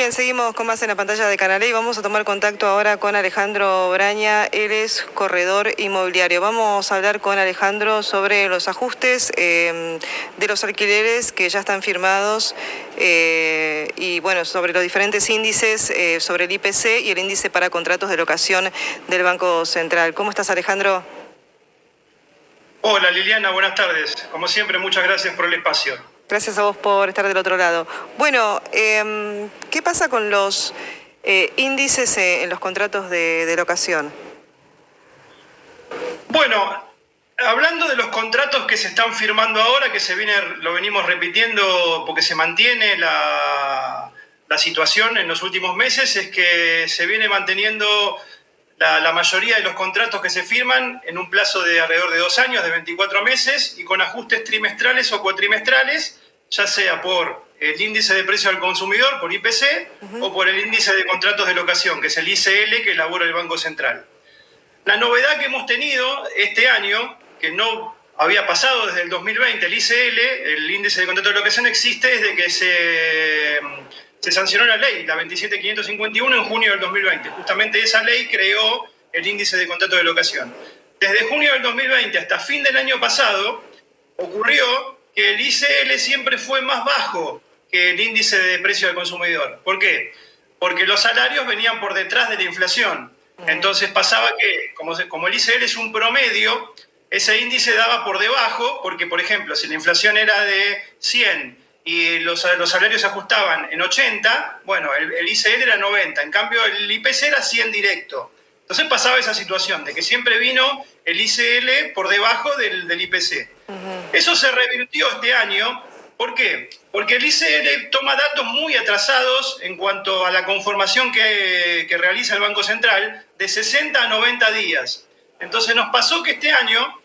Bien, seguimos con más en la pantalla de Canal E y vamos a tomar contacto ahora con Alejandro Braña. Él es corredor inmobiliario. Vamos a hablar con Alejandro sobre los ajustes de los alquileres que ya están firmados y bueno, sobre los diferentes índices, sobre el IPC y el índice para contratos de locación del Banco Central. ¿Cómo estás, Alejandro? Hola Liliana, buenas tardes. Como siempre, muchas gracias por el espacio. Gracias a vos por estar del otro lado. Bueno, ¿qué pasa con los índices en los contratos de locación? Bueno, hablando de los contratos que se están firmando ahora, que lo venimos repitiendo porque se mantiene la situación en los últimos meses, es que se viene manteniendo la mayoría de los contratos que se firman en un plazo de alrededor de 2 años, de 24 meses, y con ajustes trimestrales o cuatrimestrales, ya sea por el índice de precio al consumidor, por IPC, o por el índice de contratos de locación, que es el ICL que elabora el Banco Central. La novedad que hemos tenido este año, que no había pasado desde el 2020, el ICL, el índice de contratos de locación, existe desde que se sancionó la ley, la 27551, en junio del 2020. Justamente esa ley creó el índice de contratos de locación. Desde junio del 2020 hasta fin del año pasado, ocurrió que el ICL siempre fue más bajo que el índice de precio al consumidor. ¿Por qué? Porque los salarios venían por detrás de la inflación. Entonces pasaba que, como el ICL es un promedio, ese índice daba por debajo, porque, por ejemplo, si la inflación era de 100 y los salarios se ajustaban en 80, bueno, el ICL era 90, en cambio el IPC era 100 directo. Entonces pasaba esa situación de que siempre vino el ICL por debajo del IPC. Eso se revirtió este año. ¿Por qué? Porque el ICL toma datos muy atrasados en cuanto a la conformación que realiza el Banco Central, de 60 a 90 días. Entonces nos pasó que este año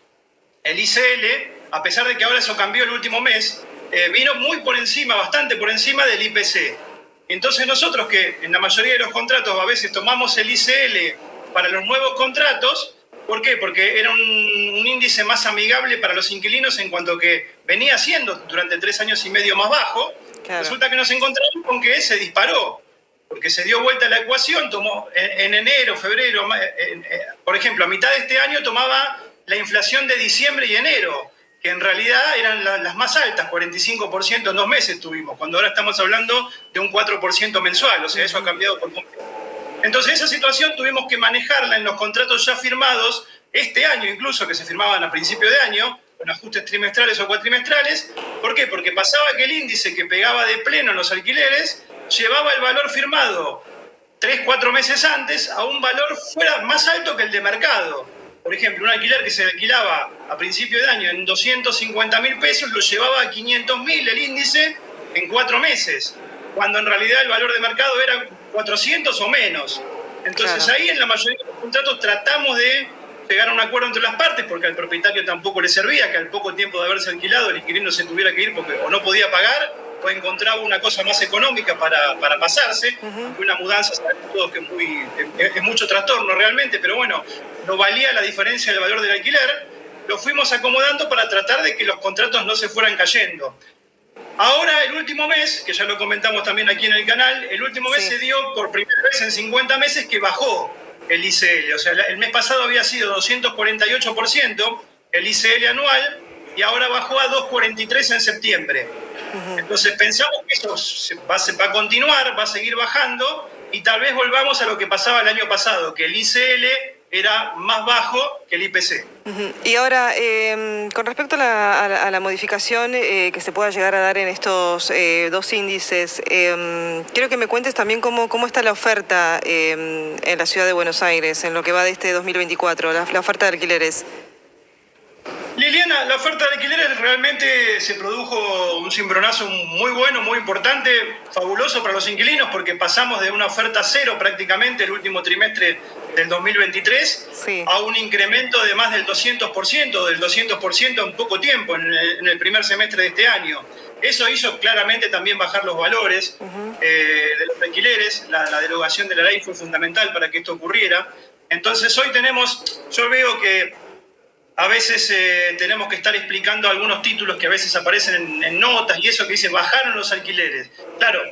el ICL, a pesar de que ahora eso cambió el último mes, vino muy por encima, bastante por encima del IPC. Entonces nosotros, que en la mayoría de los contratos a veces tomamos el ICL para los nuevos contratos, ¿por qué? Porque era un índice más amigable para los inquilinos en cuanto que venía siendo durante 3 años y medio más bajo. Claro. Resulta que nos encontramos con que se disparó, porque se dio vuelta la ecuación, tomó en enero, febrero, por ejemplo, a mitad de este año tomaba la inflación de diciembre y enero, que en realidad eran las más altas, 45% en 2 meses tuvimos, cuando ahora estamos hablando de un 4% mensual, o sea, eso ha cambiado por completo. Entonces esa situación tuvimos que manejarla en los contratos ya firmados, este año incluso, que se firmaban a principio de año, con ajustes trimestrales o cuatrimestrales. ¿Por qué? Porque pasaba que el índice que pegaba de pleno en los alquileres llevaba el valor firmado 3-4 meses antes a un valor fuera más alto que el de mercado. Por ejemplo, un alquiler que se alquilaba a principio de año en 250.000 pesos lo llevaba a 500.000 el índice en 4 meses, cuando en realidad el valor de mercado era 400 o menos. Entonces claro, ahí en la mayoría de los contratos tratamos de llegar a un acuerdo entre las partes, porque al propietario tampoco le servía que al poco tiempo de haberse alquilado el inquilino se tuviera que ir porque o no podía pagar o encontraba una cosa más económica para pasarse. Una mudanza, sabemos todos que es mucho trastorno realmente, pero bueno, no valía la diferencia del valor del alquiler. Lo fuimos acomodando para tratar de que los contratos no se fueran cayendo. Ahora, el último mes, que ya lo comentamos también aquí en el canal, el último mes se dio por primera vez en 50 meses que bajó el ICL. O sea, el mes pasado había sido 248% el ICL anual y ahora bajó a 243% en septiembre. Entonces pensamos que eso va a continuar, va a seguir bajando y tal vez volvamos a lo que pasaba el año pasado, que el ICL era más bajo que el IPC. Y ahora, con respecto a la modificación que se pueda llegar a dar en estos 2 índices, quiero que me cuentes también cómo está la oferta en la ciudad de Buenos Aires, en lo que va de este 2024, la oferta de alquileres. Liliana, la oferta de alquileres realmente se produjo un cimbronazo muy bueno, muy importante, fabuloso para los inquilinos, porque pasamos de una oferta cero prácticamente el último trimestre del 2023 a un incremento de más del 200% en poco tiempo, en el primer semestre de este año. Eso hizo claramente también bajar los valores de los alquileres. La derogación de la ley fue fundamental para que esto ocurriera. Entonces hoy yo veo que a veces tenemos que estar explicando algunos títulos que a veces aparecen en notas y eso que dice bajaron los alquileres. Claro,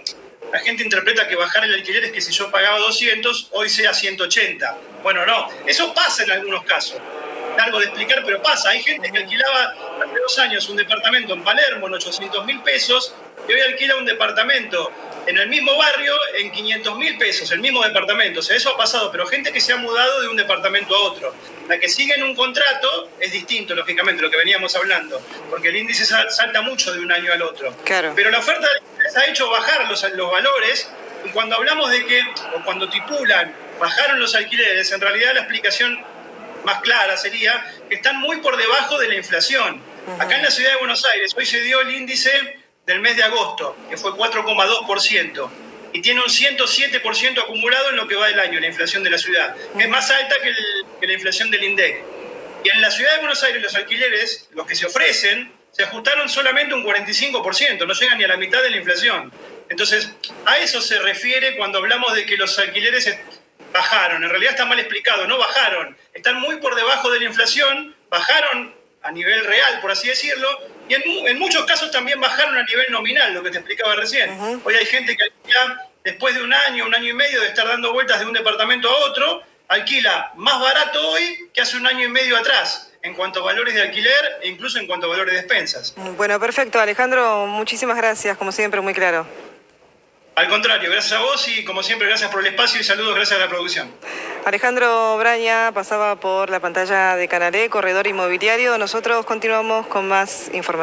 La gente interpreta que bajar el alquiler es que si yo pagaba 200, hoy sea 180. Bueno, no, eso pasa en algunos casos. Largo de explicar, pero pasa. Hay gente que alquilaba hace 2 años un departamento en Palermo en 800.000 pesos y hoy alquila un departamento en el mismo barrio en 500.000 pesos, el mismo departamento. O sea, eso ha pasado, pero gente que se ha mudado de un departamento a otro. La que sigue en un contrato es distinto, lógicamente, lo que veníamos hablando, porque el índice salta mucho de un año al otro. Claro. Pero la oferta les ha hecho bajar los valores, y cuando hablamos de que, o cuando tipulan, bajaron los alquileres, en realidad la explicación más clara sería que están muy por debajo de la inflación. Acá en la ciudad de Buenos Aires, hoy se dio el índice del mes de agosto, que fue 4,2%, y tiene un 107% acumulado en lo que va del año, la inflación de la ciudad, que es más alta que la inflación del INDEC. Y en la ciudad de Buenos Aires los alquileres, los que se ofrecen, se ajustaron solamente un 45%, no llegan ni a la mitad de la inflación. Entonces, a eso se refiere cuando hablamos de que los alquileres bajaron. En realidad está mal explicado, no bajaron, están muy por debajo de la inflación, bajaron a nivel real, por así decirlo, y en muchos casos también bajaron a nivel nominal, lo que te explicaba recién. Hoy hay gente que alquila, después de un año y medio de estar dando vueltas de un departamento a otro, alquila más barato hoy que hace un año y medio atrás, en cuanto a valores de alquiler e incluso en cuanto a valores de despensas. Bueno, perfecto, Alejandro, muchísimas gracias, como siempre, muy claro. Al contrario, gracias a vos y como siempre gracias por el espacio y saludos gracias a la producción. Alejandro Braña pasaba por la pantalla de Canal E, corredor inmobiliario. Nosotros continuamos con más información.